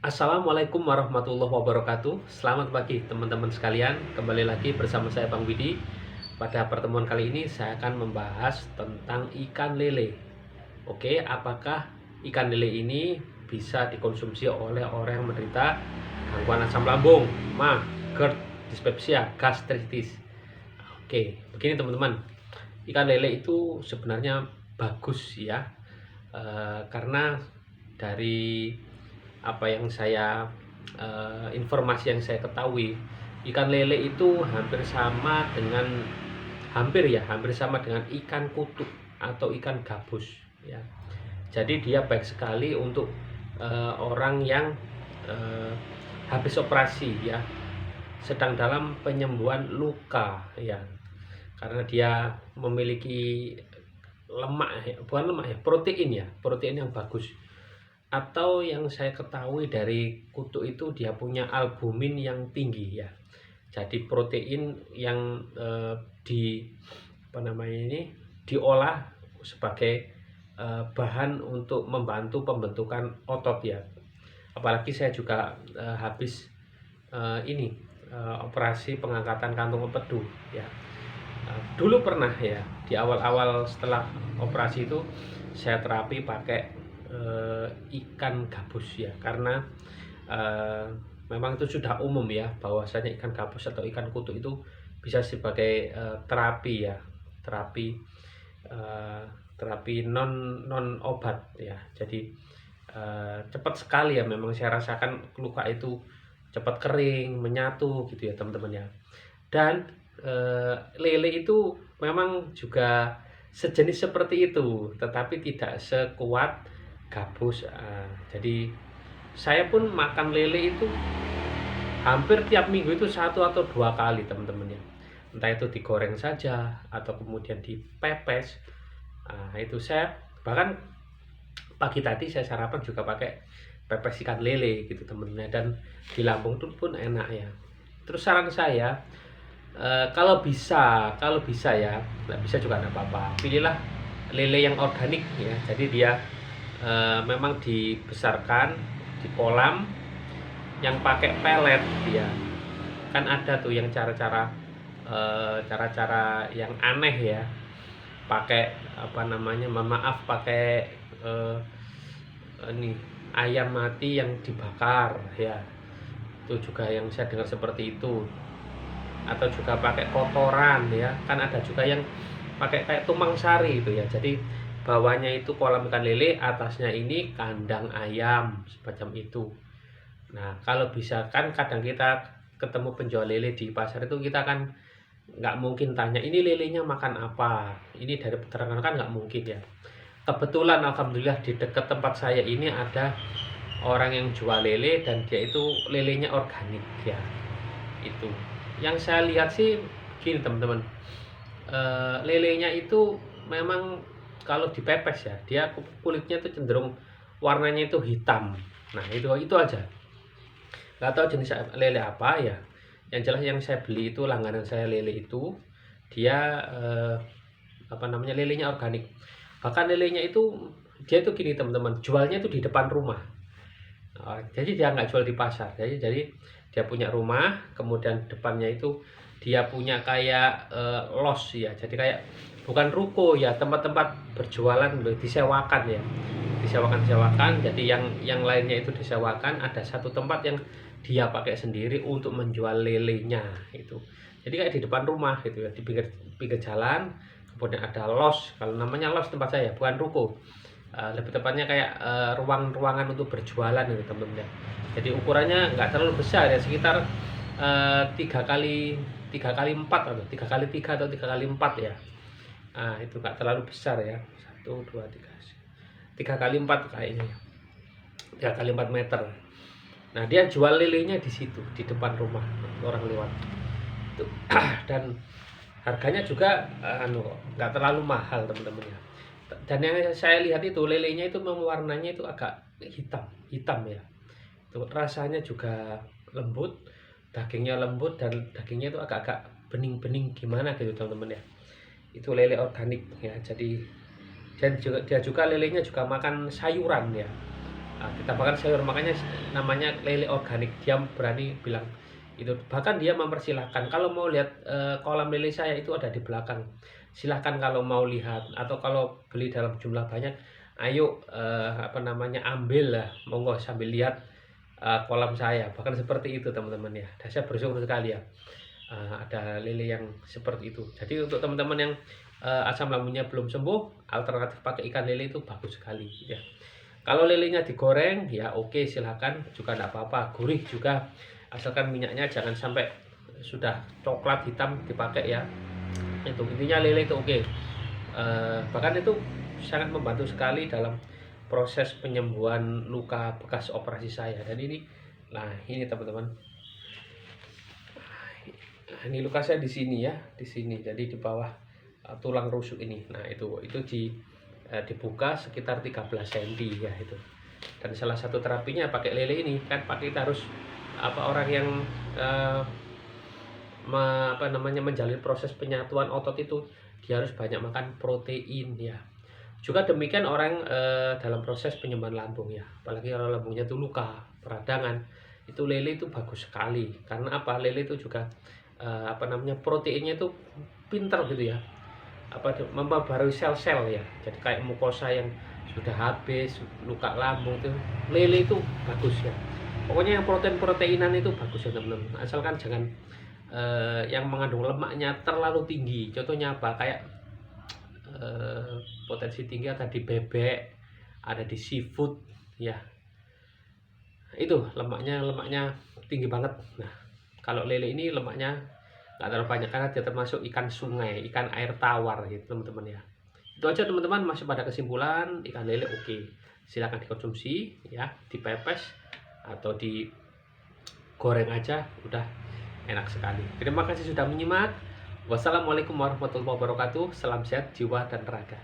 Assalamualaikum warahmatullahi wabarakatuh. Selamat pagi teman-teman sekalian. Kembali lagi bersama saya Bang Widi. Pada pertemuan kali ini saya akan membahas tentang ikan lele. Oke, apakah ikan lele ini bisa dikonsumsi oleh orang yang menderita gangguan asam lambung, MA, GERD, dispepsia, gastritis? Oke, begini teman-teman. Ikan lele itu sebenarnya bagus ya, karena dari apa yang saya informasi yang saya ketahui, ikan lele itu hampir sama dengan ikan kutuk atau ikan gabus ya. Jadi dia baik sekali untuk orang yang eh, habis operasi ya, sedang dalam penyembuhan luka ya, karena dia memiliki lemak ya, bukan lemak ya, protein yang bagus. Atau yang saya ketahui dari kutu itu dia punya albumin yang tinggi ya. Jadi protein yang di apa namanya ini diolah sebagai bahan untuk membantu pembentukan otot ya. Apalagi saya juga habis operasi pengangkatan kantung empedu ya. Dulu pernah ya, di awal-awal setelah operasi itu saya terapi pakai ikan gabus ya, karena eh, memang itu sudah umum ya bahwasanya ikan gabus atau ikan kutu itu bisa sebagai terapi ya, terapi eh, terapi non obat ya. Jadi cepat sekali ya, memang saya rasakan luka itu cepat kering, menyatu gitu ya teman-teman ya. Dan lele itu memang juga sejenis seperti itu, tetapi tidak sekuat gabus. Jadi saya pun makan lele itu hampir tiap minggu itu 1 atau 2 kali teman-teman ya. Entah itu digoreng saja atau kemudian dipepes. Itu saya bahkan pagi tadi saya sarapan juga pakai pepes ikan lele gitu teman-teman, dan di lambung itu pun enak ya. Terus saran saya, kalau bisa ya, nggak bisa juga nggak apa-apa, pilihlah lele yang organik ya. Jadi dia memang dibesarkan di kolam yang pakai pelet dia. Kan ada tuh yang cara-cara yang aneh ya, pakai apa namanya, maaf, pakai eh, ini ayam mati yang dibakar ya. Itu juga yang saya dengar seperti itu. Atau juga pakai kotoran ya, kan ada juga yang pakai kayak tumpang sari itu ya. Jadi bawahnya itu kolam ikan lele, atasnya ini kandang ayam semacam itu. Nah, kalau bisa kan kadang kita ketemu penjual lele di pasar itu, kita kan nggak mungkin tanya ini lelenya makan apa, ini dari peternakan, kan nggak mungkin ya. Kebetulan alhamdulillah di dekat tempat saya ini ada orang yang jual lele, dan dia itu lelenya organik ya. Itu yang saya lihat sih gini teman-teman, lelenya itu memang kalau dipepes ya, dia kulitnya itu cenderung warnanya itu hitam. Nah, itu aja, nggak tahu jenis lele apa ya. Yang jelas yang saya beli itu, langganan saya lele itu, dia apa namanya, lelenya organik. Bahkan lelenya itu, dia itu gini teman-teman, jualnya itu di depan rumah. Jadi dia nggak jual di pasar. Jadi dia punya rumah, kemudian depannya itu dia punya kayak los ya. Jadi kayak bukan ruko ya, tempat-tempat berjualan disewakan ya. Disewakan. Jadi yang lainnya itu disewakan. Ada satu tempat yang dia pakai sendiri untuk menjual lelenya itu. Jadi kayak di depan rumah gitu ya, di pinggir pinggir jalan. Kemudian ada los, kalau namanya los tempat saya, bukan ruko. Lebih tepatnya kayak ruangan untuk berjualan gitu teman-teman ya. Jadi ukurannya nggak terlalu besar ya, sekitar 3 kali 4 atau 3 kali 3 atau 3 kali 4 ya. Itu nggak terlalu besar ya, 1 2 3 3 kali 4 kayaknya, 3 kali 4 meter. Nah, dia jual lelenya di situ, di depan rumah orang lewat itu. Dan harganya juga nggak terlalu mahal teman-teman ya. Dan yang saya lihat itu lelenya itu memang warnanya itu agak hitam ya. Itu rasanya juga lembut, dagingnya lembut, dan dagingnya itu agak-agak bening-bening gimana gitu teman-teman ya. Itu lele organik ya. Jadi dan juga dia juga lelenya juga makan sayuran ya. kita makan sayur, makanya namanya lele organik. Dia berani bilang itu, bahkan dia mempersilahkan kalau mau lihat kolam lele saya itu ada di belakang, silahkan kalau mau lihat, atau kalau beli dalam jumlah banyak, ayo ambil lah, monggo sambil lihat kolam saya. Bahkan seperti itu teman-teman ya. Dan saya bersyukur sekali ya ada lele yang seperti itu. Jadi untuk teman-teman yang asam lambungnya belum sembuh, alternatif pakai ikan lele itu bagus sekali ya. Kalau lelenya digoreng ya oke, silahkan juga tidak apa-apa, gurih juga, asalkan minyaknya jangan sampai sudah coklat hitam dipakai ya. Itu intinya lele itu oke. Bahkan itu sangat membantu sekali dalam proses penyembuhan luka bekas operasi saya. Dan ini teman-teman, ini luka saya di sini ya, di sini, jadi di bawah tulang rusuk ini. Nah itu dibuka sekitar 13 cm ya itu. Dan salah satu terapinya pakai lele ini kan, kita harus orang yang menjalin proses penyatuan otot itu, dia harus banyak makan protein ya. Juga demikian orang dalam proses penyembuhan lambung ya, apalagi kalau lambungnya itu luka, peradangan, itu lele itu bagus sekali. Karena apa? Lele itu juga proteinnya itu pinter gitu ya, memperbarui sel-sel ya. Jadi kayak mukosa yang sudah habis, luka lambung itu, lele itu bagus ya. Pokoknya yang proteinan itu bagus ya teman-teman, asalkan jangan yang mengandung lemaknya terlalu tinggi. Contohnya apa? Kayak potensi tinggi ada di bebek, ada di seafood ya, itu lemaknya tinggi banget. Nah kalau lele ini lemaknya nggak terlalu banyak, karena dia termasuk ikan sungai, ikan air tawar gitu teman-teman ya. Itu aja teman-teman. Masih pada kesimpulan, ikan lele oke, silakan dikonsumsi ya, dipepes atau digoreng aja udah enak sekali. Terima kasih sudah menyimak. Wassalamualaikum warahmatullahi wabarakatuh. Salam sehat jiwa dan raga.